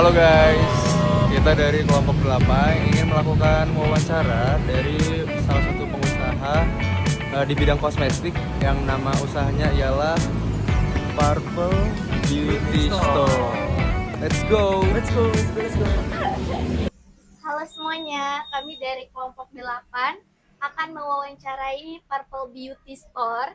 Halo guys, kita dari kelompok 8 ingin melakukan wawancara dari salah satu pengusaha di bidang kosmetik yang nama usahanya ialah Purple Beauty Store. Let's go. Halo semuanya, kami dari kelompok 8 akan mewawancarai Purple Beauty Store.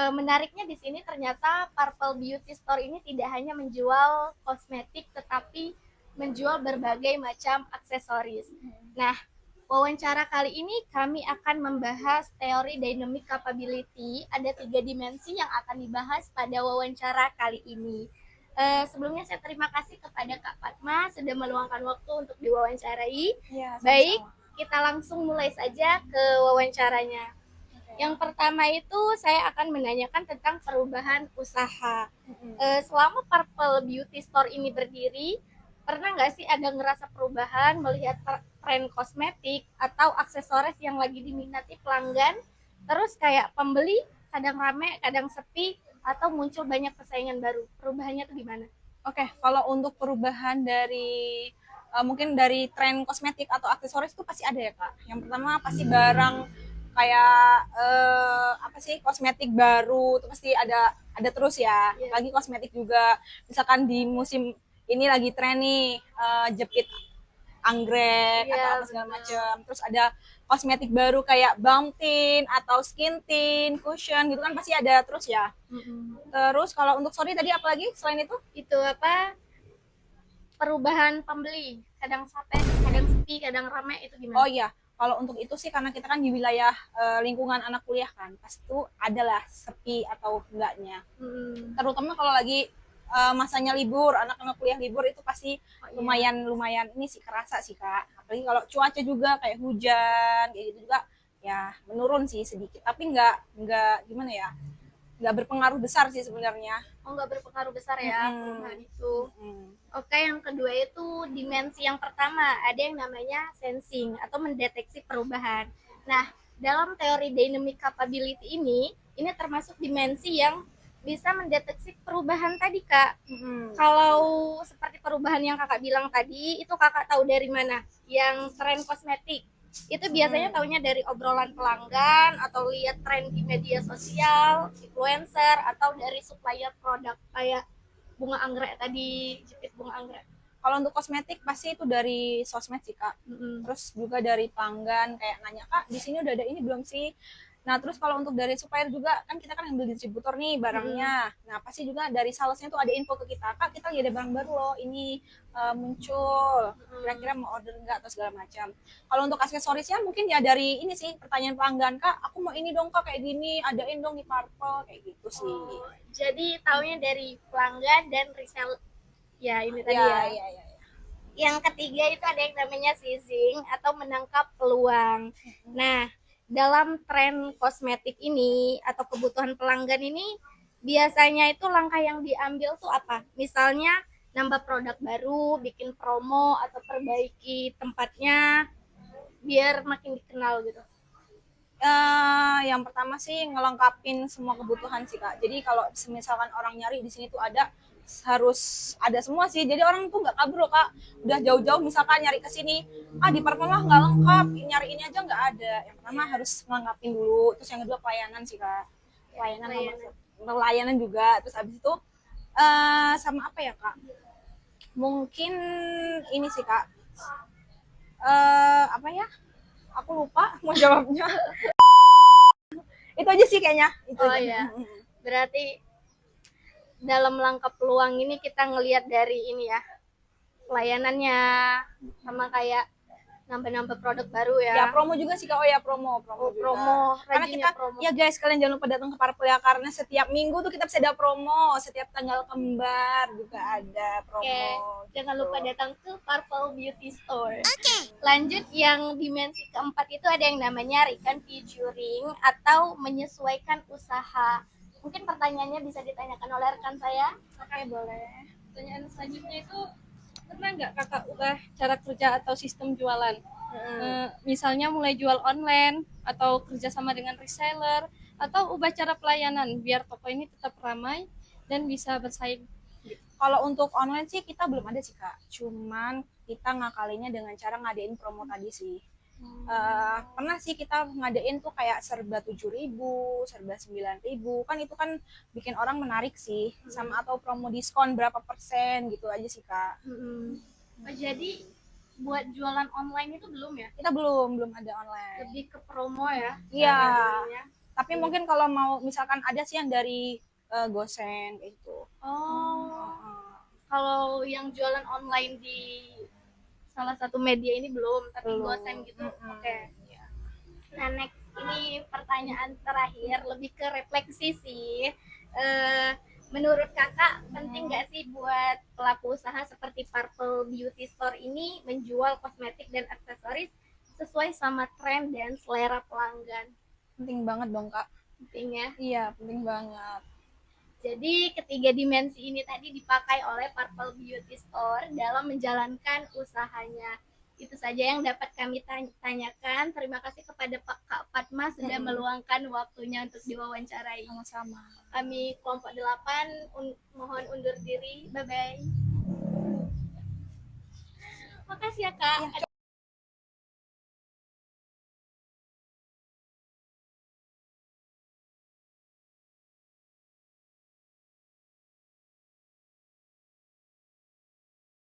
Menariknya di sini ternyata Purple Beauty Store ini tidak hanya menjual kosmetik tetapi menjual berbagai macam aksesoris. Nah, wawancara kali ini kami akan membahas teori dynamic capability. Ada 3 dimensi yang akan dibahas pada wawancara kali ini. Sebelumnya saya terima kasih kepada Kak Fatma sudah meluangkan waktu untuk diwawancarai. Ya, Baik, kita langsung mulai saja ke wawancaranya. Yang pertama itu saya akan menanyakan tentang perubahan usaha. Selama Purple Beauty Store ini berdiri, pernah nggak sih ada ngerasa perubahan melihat tren kosmetik atau aksesoris yang lagi diminati pelanggan? Terus kayak pembeli kadang rame, kadang sepi, atau muncul banyak persaingan baru. Perubahannya tuh gimana? Oke, kalau untuk perubahan dari mungkin dari tren kosmetik atau aksesoris itu pasti ada ya kak. Yang pertama pasti barang kayak apa sih kosmetik baru itu pasti ada terus ya. Iya. Lagi kosmetik juga, misalkan di musim ini lagi tren nih jepit anggrek atau apa segala macam. Terus ada kosmetik baru kayak balm tint atau skin tint, cushion gitu kan pasti ada terus ya. Terus kalau untuk sorry tadi apa lagi selain itu? Itu apa? Perubahan pembeli, kadang sampai, kadang sepi, kadang ramai, itu gimana? Oh iya, kalau untuk itu sih karena kita kan di wilayah lingkungan anak kuliah kan, pasti itu adalah sepi atau enggaknya. Terutama kalau lagi masanya libur, anak-anak kuliah libur itu pasti lumayan ini sih kerasa sih kak. Apalagi kalau cuaca juga kayak hujan kayak gitu juga ya menurun sih sedikit, tapi nggak gimana ya, nggak berpengaruh besar sih sebenarnya. Oh, nggak berpengaruh besar ya perubahan itu. Oke, yang kedua itu dimensi yang pertama, ada yang namanya sensing atau mendeteksi perubahan. Nah, dalam teori dynamic capability ini termasuk dimensi yang bisa mendeteksi perubahan tadi, Kak. Kalau seperti perubahan yang Kakak bilang tadi, itu Kakak tahu dari mana? Yang tren kosmetik. Itu biasanya taunya dari obrolan pelanggan atau lihat tren di media sosial, influencer, atau dari supplier produk kayak bunga anggrek tadi, jepit bunga anggrek. Kalau untuk kosmetik pasti itu dari sosmed sih kak. Terus juga dari pelanggan kayak nanya kak di sini udah ada ini belum sih. Nah terus kalau untuk dari supplier juga kan kita kan ngambil distributor nih barangnya. Nah pasti juga dari salesnya tuh ada info ke kita kak kita lagi ada barang baru loh ini muncul. Kira-kira mau order nggak atau segala macam. Kalau untuk aksesorisnya mungkin ya dari ini sih pertanyaan pelanggan kak aku mau ini dong kak kayak gini adain dong di Purple kayak gitu sih. Jadi taunya dari pelanggan dan resell ya ini tadi ya. Yang ketiga itu ada yang namanya seizing atau menangkap peluang. Nah, dalam tren kosmetik ini atau kebutuhan pelanggan ini biasanya itu langkah yang diambil tuh apa? Misalnya nambah produk baru, bikin promo atau perbaiki tempatnya biar makin dikenal gitu. Yang pertama sih ngelengkapin semua kebutuhan sih kak. Jadi kalau misalkan orang nyari di sini tuh ada harus ada semua sih. Jadi orang tuh nggak kabur loh kak. Udah jauh-jauh misalkan nyari ke sini, di Parpol mah nggak lengkap, nyari ini aja nggak ada. Yang pertama harus ngelengkapin dulu. Terus yang kedua pelayanan sih kak. Pelayanan juga. Terus abis itu sama apa ya kak? Mungkin ini sih kak. Apa ya? Aku lupa mau jawabnya. Itu aja sih kayaknya itu Oh aja. ya, berarti dalam langkah peluang ini kita ngelihat dari ini ya pelayanannya sama kayak nambah-nambah produk baru ya. Ya promo juga sih kak. Oh ya promo Promo, karena kita promo. ya guys kalian jangan lupa datang ke Purple ya karena setiap minggu tuh kita bisa ada promo, setiap tanggal kembar juga ada promo. Oke, jangan lupa datang ke Purple Beauty Store. Lanjut yang dimensi keempat itu ada yang namanya reconfiguring atau menyesuaikan usaha. Mungkin pertanyaannya bisa ditanyakan oleh rekan saya. Oke boleh. Pertanyaan selanjutnya itu pernah nggak kakak ubah cara kerja atau sistem jualan? Misalnya mulai jual online atau kerjasama dengan reseller atau ubah cara pelayanan biar toko ini tetap ramai dan bisa bersaing. Kalau untuk online sih kita belum ada sih Kak, cuman kita ngakalinnya dengan cara ngadain promo tadi sih. Pernah sih kita ngadain tuh kayak serba 7.000, serba 9.000, kan itu kan bikin orang menarik sih, sama atau promo diskon berapa persen gitu aja sih Kak. Oh, jadi buat jualan online itu belum ya? Kita belum ada online. Lebih ke promo ya? Iya. Caranya. Tapi mungkin kalau mau misalkan ada sih yang dari Gosen kayak gitu. Oh, kalau yang jualan online di salah satu media ini belum, tapi Belum. Gosen gitu. Oke. Nah, next ini pertanyaan terakhir, lebih ke refleksi sih. Menurut kakak penting nggak sih buat pelaku usaha seperti Purple Beauty Store ini menjual kosmetik dan aksesoris sesuai sama tren dan selera pelanggan? Penting banget dong Kak. Penting ya. Iya, penting banget. Jadi ketiga dimensi ini tadi dipakai oleh Purple Beauty Store dalam menjalankan usahanya. Itu saja yang dapat kami tanyakan. Terima kasih kepada Kak Fatma sudah meluangkan waktunya untuk diwawancarai. Sama-sama. Kami kelompok 8 mohon undur diri. Bye-bye. Makasih ya Kak.